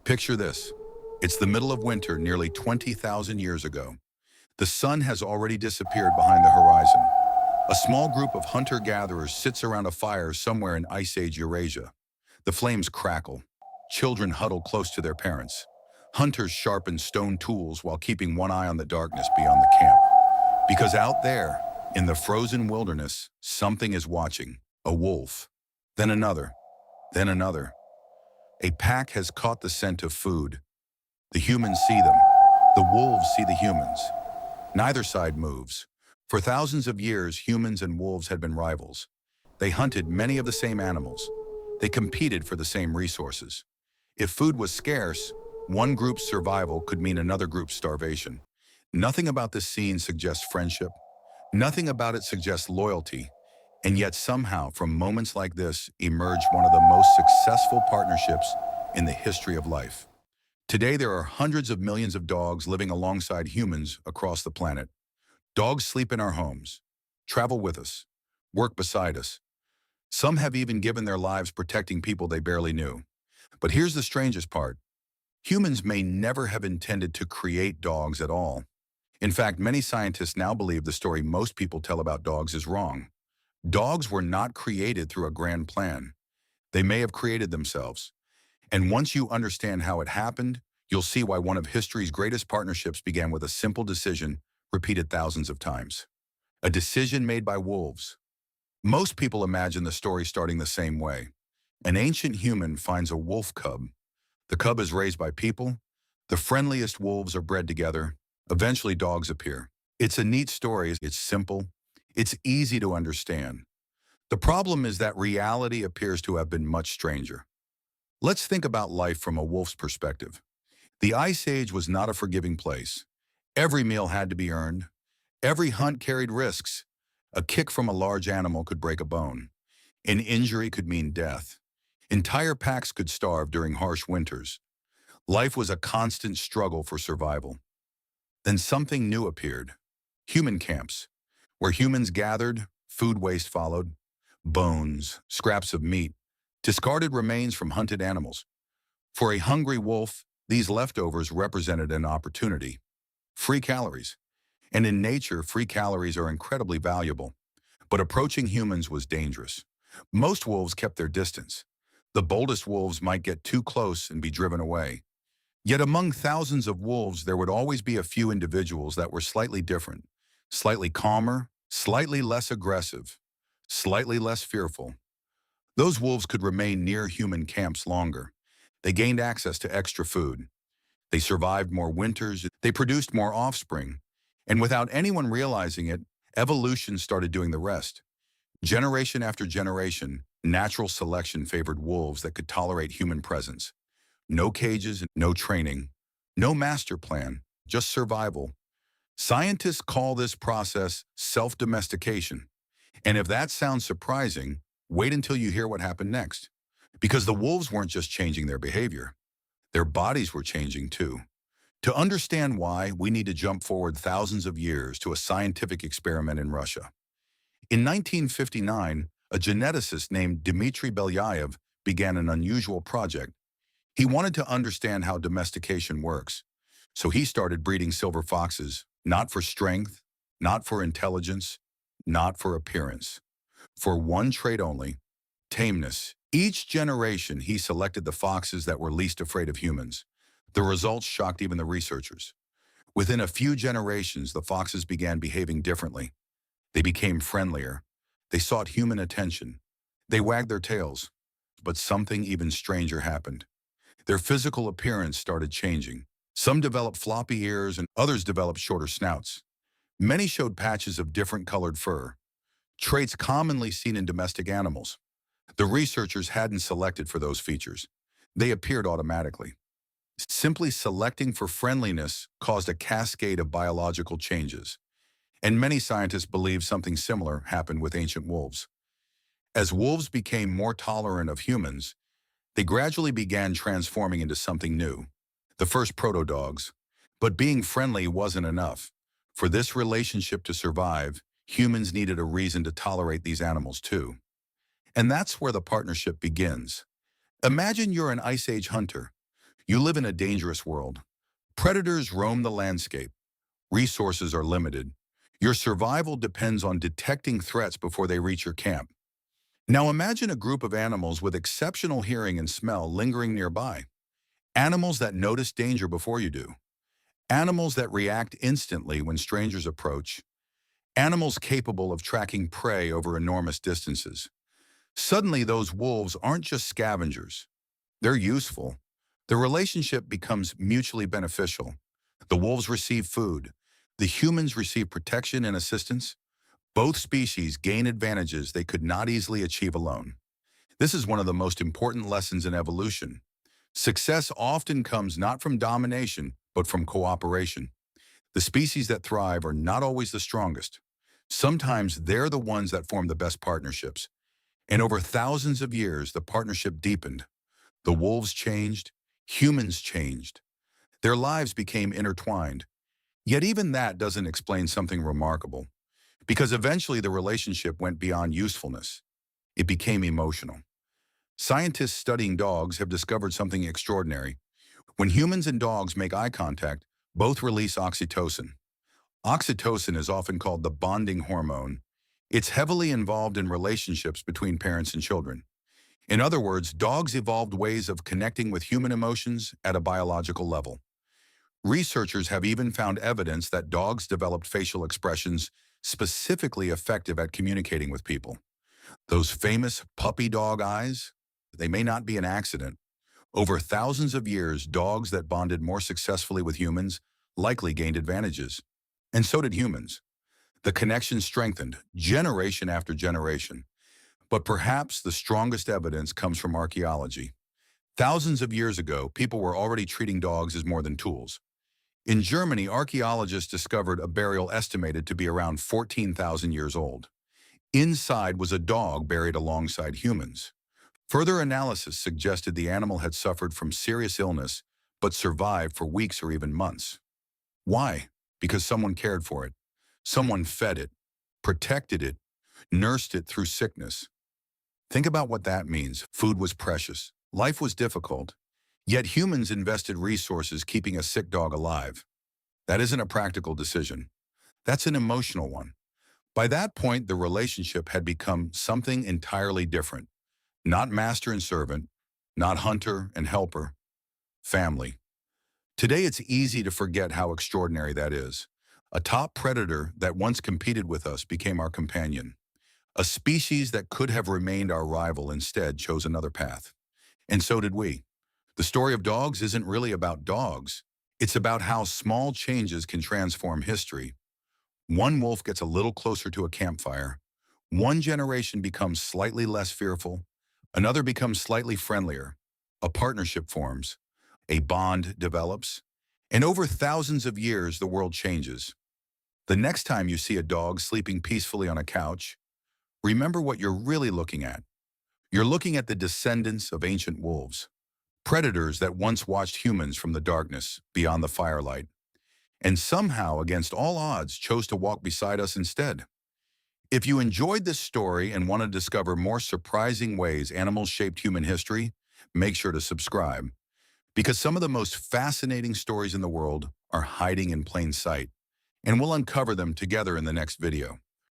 Picture this. It's the middle of winter nearly 20,000 years ago. The sun has already disappeared behind the horizon. A small group of hunter-gatherers sits around a fire somewhere in Ice Age Eurasia. The flames crackle. Children huddle close to their parents. Hunters sharpen stone tools while keeping one eye on the darkness beyond the camp. Because out there, in the frozen wilderness, something is watching. A wolf. Then another. Then another. A pack has caught the scent of food. The humans see them. The wolves see the humans. Neither side moves. For thousands of years, humans and wolves had been rivals. They hunted many of the same animals. They competed for the same resources. If food was scarce, one group's survival could mean another group's starvation. Nothing about this scene suggests friendship. Nothing about it suggests loyalty. And yet somehow, from moments like this, emerged one of the most successful partnerships in the history of life. Today, there are hundreds of millions of dogs living alongside humans across the planet. Dogs sleep in our homes, travel with us, work beside us. Some have even given their lives protecting people they barely knew. But here's the strangest part. Humans may never have intended to create dogs at all. In fact, many scientists now believe the story most people tell about dogs is wrong. Dogs were not created through a grand plan. They may have created themselves. And once you understand how it happened, you'll see why one of history's greatest partnerships began with a simple decision repeated thousands of times. A decision made by wolves. Most people imagine the story starting the same way. An ancient human finds a wolf cub. The cub is raised by people. The friendliest wolves are bred together. Eventually, dogs appear. It's a neat story. It's simple. It's easy to understand. The problem is that reality appears to have been much stranger. Let's think about life from a wolf's perspective. The Ice Age was not a forgiving place. Every meal had to be earned. Every hunt carried risks. A kick from a large animal could break a bone. An injury could mean death. Entire packs could starve during harsh winters. Life was a constant struggle for survival. Then something new appeared. Human camps. Where humans gathered, food waste followed. Bones, scraps of meat, discarded remains from hunted animals. For a hungry wolf, these leftovers represented an opportunity. Free calories. And in nature, free calories are incredibly valuable. But approaching humans was dangerous. Most wolves kept their distance. The boldest wolves might get too close and be driven away. Yet among thousands of wolves, there would always be a few individuals that were slightly different. Slightly calmer, slightly less aggressive, slightly less fearful. Those wolves could remain near human camps longer. They gained access to extra food. They survived more winters. They produced more offspring. And without anyone realizing it, evolution started doing the rest. Generation after generation, natural selection favored wolves that could tolerate human presence. No cages, no training, no master plan, just survival. Scientists call this process self-domestication. And if that sounds surprising, wait until you hear what happened next. Because the wolves weren't just changing their behavior. Their bodies were changing too. To understand why, we need to jump forward thousands of years to a scientific experiment in Russia. In 1959, a geneticist named Dmitry Belyaev began an unusual project. He wanted to understand how domestication works. So he started breeding silver foxes, not for strength, not for intelligence, not for appearance. For one trait only, tameness. Each generation, he selected the foxes that were least afraid of humans. The results shocked even the researchers. Within a few generations, the foxes began behaving differently. They became friendlier. They sought human attention. They wagged their tails. But something even stranger happened. Their physical appearance started changing. Some developed floppy ears and others developed shorter snouts. Many showed patches of different colored fur, traits commonly seen in domestic animals. The researchers hadn't selected for those features. They appeared automatically. Simply selecting for friendliness caused a cascade of biological changes. And many scientists believe something similar happened with ancient wolves. As wolves became more tolerant of humans, they gradually began transforming into something new. The first proto-dogs. But being friendly wasn't enough. For this relationship to survive, humans needed a reason to tolerate these animals too. And that's where the partnership begins. Imagine you're an Ice Age hunter. You live in a dangerous world. Predators roam the landscape. Resources are limited. Your survival depends on detecting threats before they reach your camp. Now imagine a group of animals with exceptional hearing and smell lingering nearby. Animals that notice danger before you do. Animals that react instantly when strangers approach. Animals capable of tracking prey over enormous distances. Suddenly, those wolves aren't just scavengers. They're useful. The relationship becomes mutually beneficial. The wolves receive food. The humans receive protection and assistance. Both species gain advantages they could not easily achieve alone. This is one of the most important lessons in evolution. Success often comes not from domination, but from cooperation. The species that thrive are not always the strongest. Sometimes they're the ones that form the best partnerships. And over thousands of years, the partnership deepened. The wolves changed, humans changed. Their lives became intertwined. Yet even that doesn't explain something remarkable, because eventually the relationship went beyond usefulness. It became emotional. Scientists studying dogs have discovered something extraordinary. When humans and dogs make eye contact, both release oxytocin. Oxytocin is often called the bonding hormone. It's heavily involved in relationships between parents and children. In other words, dogs evolved ways of connecting with human emotions at a biological level. Researchers have even found evidence that dogs developed facial expressions specifically effective at communicating with people. Those famous puppy dog eyes, they may not be an accident. Over thousands of years, dogs that bonded more successfully with humans likely gained advantages. And so did humans. The connection strengthened generation after generation. But perhaps the strongest evidence comes from archaeology. Thousands of years ago, people were already treating dogs as more than tools. In Germany, archaeologists discovered a burial estimated to be around 14,000 years old. Inside was a dog buried alongside humans. Further analysis suggested the animal had suffered from serious illness, but survived for weeks or even months. Why? Because someone cared for it. Someone fed it, protected it, nursed it through sickness. Think about what that means. Food was precious. Life was difficult. Yet humans invested resources keeping a sick dog alive. That isn't a practical decision. That's an emotional one. By that point, the relationship had become something entirely different. Not master and servant, not hunter and helper, family. Today, it's easy to forget how extraordinary that is. A top predator that once competed with us became our companion. A species that could have remained our rival instead chose another path. And so did we. The story of dogs isn't really about dogs. It's about how small changes can transform history. One wolf gets a little closer to a campfire. One generation becomes slightly less fearful. Another becomes slightly friendlier. A partnership forms. A bond develops. And over thousands of years, the world changes. The next time you see a dog sleeping peacefully on a couch, remember what you're really looking at. You're looking at the descendants of ancient wolves, predators that once watched humans from the darkness beyond the firelight, and somehow, against all odds, chose to walk beside us instead. If you enjoyed this story and want to discover more surprising ways animals shaped human history, make sure to subscribe, because some of the most fascinating stories in the world are hiding in plain sight, and we'll uncover them together in the next video.